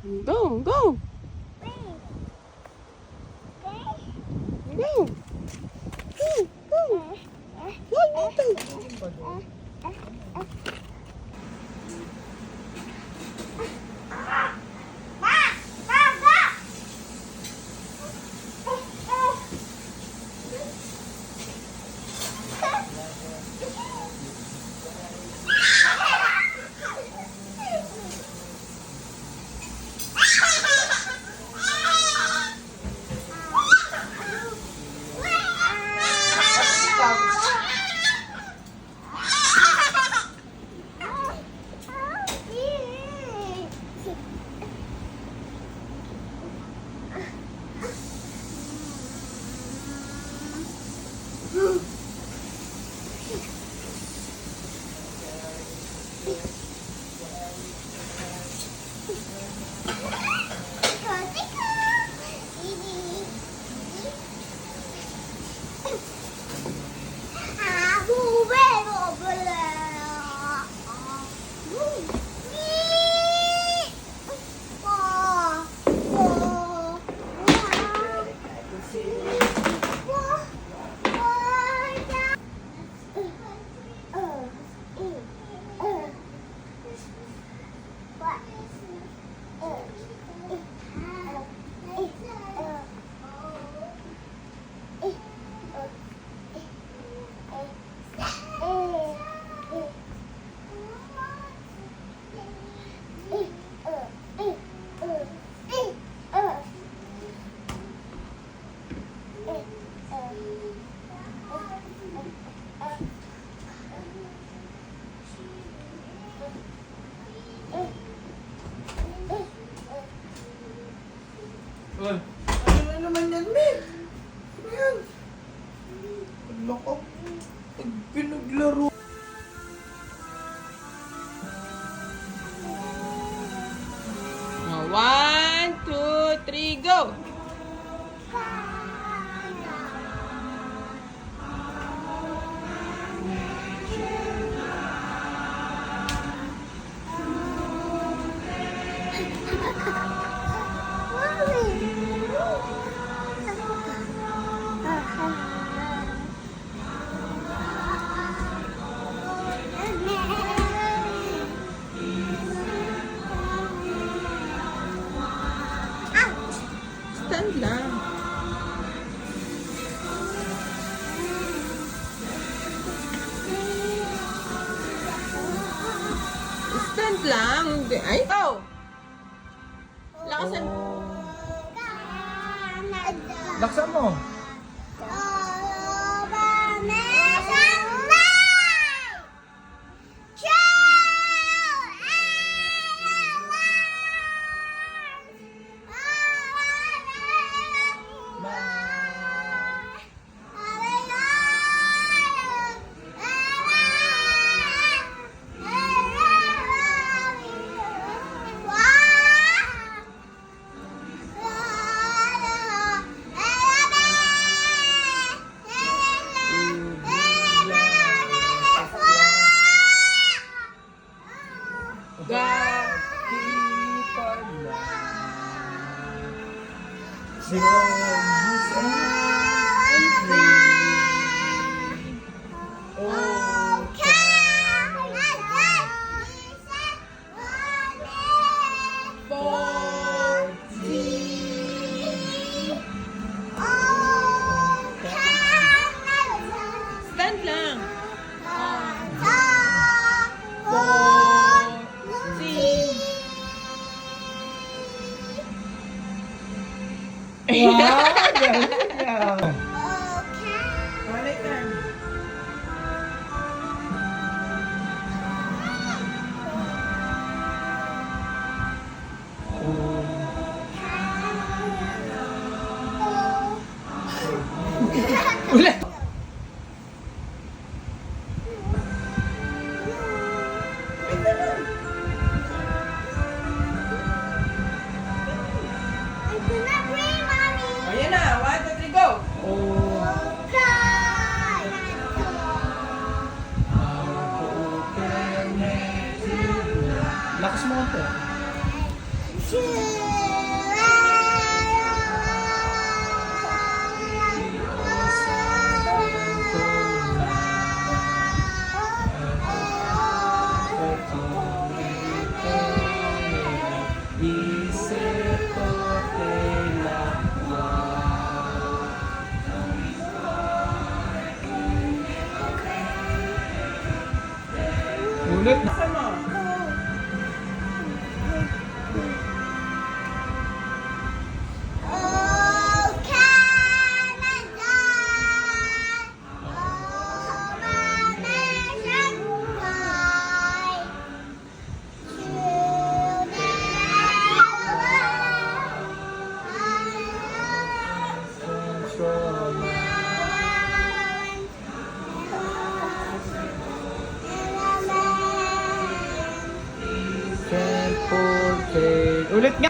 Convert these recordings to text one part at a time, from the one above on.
Go, go. Go. Go, go. Go, dito. Ano na naman yan, Mel? Ano yan? Loko. Pag pinaglaro. One, two, three, go. Stand lang. Stand lang. Ay, go! Lakasan. Laksan mo. Stand lang. Wow, galing yan. Balik na. Ulit. Ayan na. 1, 2, 3, go. Lakas mo ito. Ulit na. Laksan mo. Ulit nga.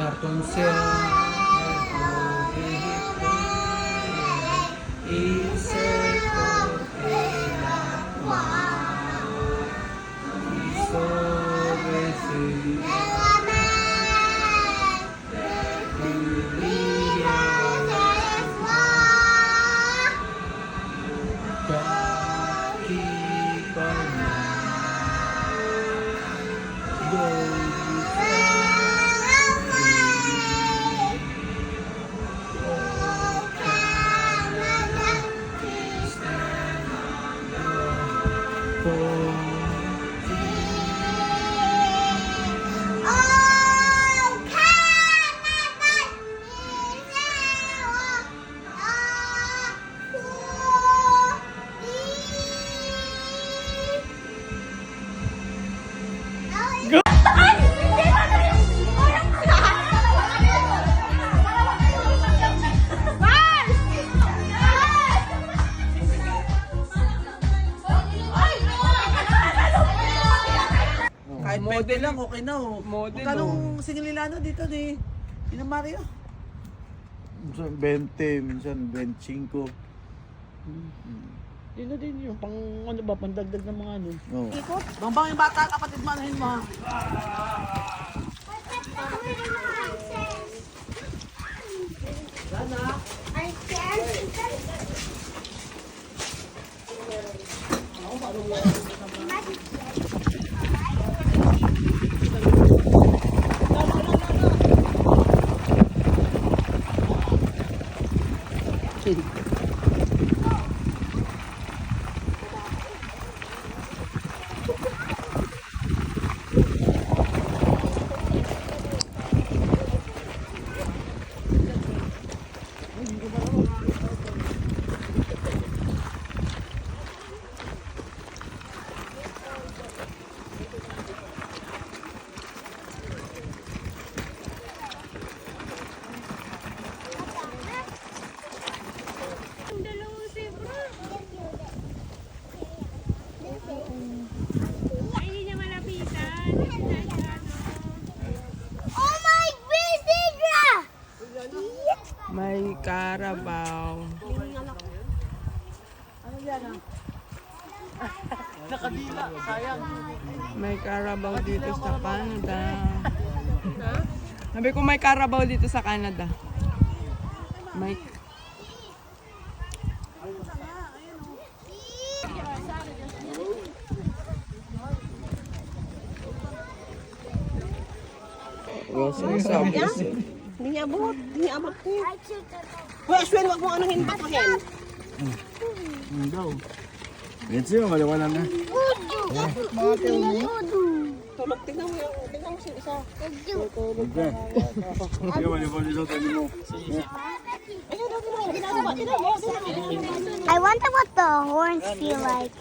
Karton siya. Kahit model lang, okay na oh. Model, Magkano singil nila dito ni Ina Mario? Minsan 20, minsan 25. Yun na din yung pang ano ba, pandagdag ng mga ano. Oo. Bambang yung bata, kapatid mo, anuhin mo. May Carabao. Nakadila, sayang. May Carabao dito sa Canada. Sabi ko may Carabao dito sa Canada. May... Hindi niya abot. Hindi niya abot. Hoy, Ashwin, wag mong anuhin patuhin. Yan siya, wala na. Tulog, tignan mo yung, tignan mo si isa. Okay. Sige, wala dito tayo mo. Ayun, I wonder what the horns feel like.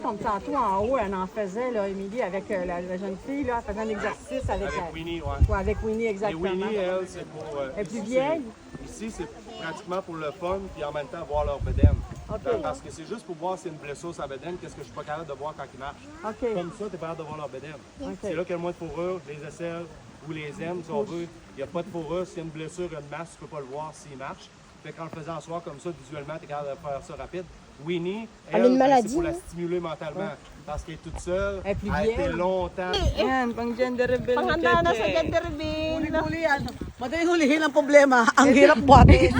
Ton petit Antoine en haut, elle en faisait, là, Émilie, avec la jeune fille, là, elle faisait un exercice avec Winnie, ouais. ouais, avec Winnie, Et exactement. Winnie, elle, c'est pour. Elle est plus ici, vieille? Ici, c'est pratiquement pour le fun, puis en même temps voir leur bedaine. OK. Parce que c'est juste pour voir s'il y a une blessure sur la bedaine, qu'est-ce que je suis pas capable de voir quand ils marchent. OK. Comme ça, tu es capable de voir leur bedaine. OK. C'est là qu'il y a le moins de fourrure, les aisselles ou les aimes, si on veut. Il n'y a pas de fourrure. S'il y a une blessure, une masse, tu peux pas le voir s'il marche. Fait qu'en le faisant en soir comme ça, visuellement, tu es capable de faire ça rapide. Winnie, Elle a une ben, maladie, c'est pour la hein? stimuler mentalement. Parce qu'elle est toute seule, Elle est plus elle a été vieille. longtemps. Yan, pang gender reveal. ni Panghanda na sa Cheche. gender reveal. Huli-huli yan. Madaling hulihin ang problema. Ang hirap buhatin.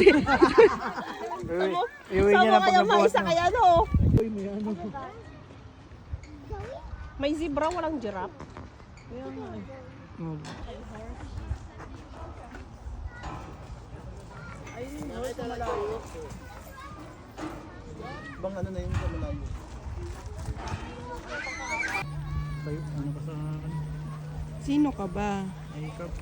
Iuwi Sama niya na kaya pag maisa nabuhat kaya no? May zebra, walang giraffe. Bang ano na yun sa malayo? Sino ka ba? Makeup.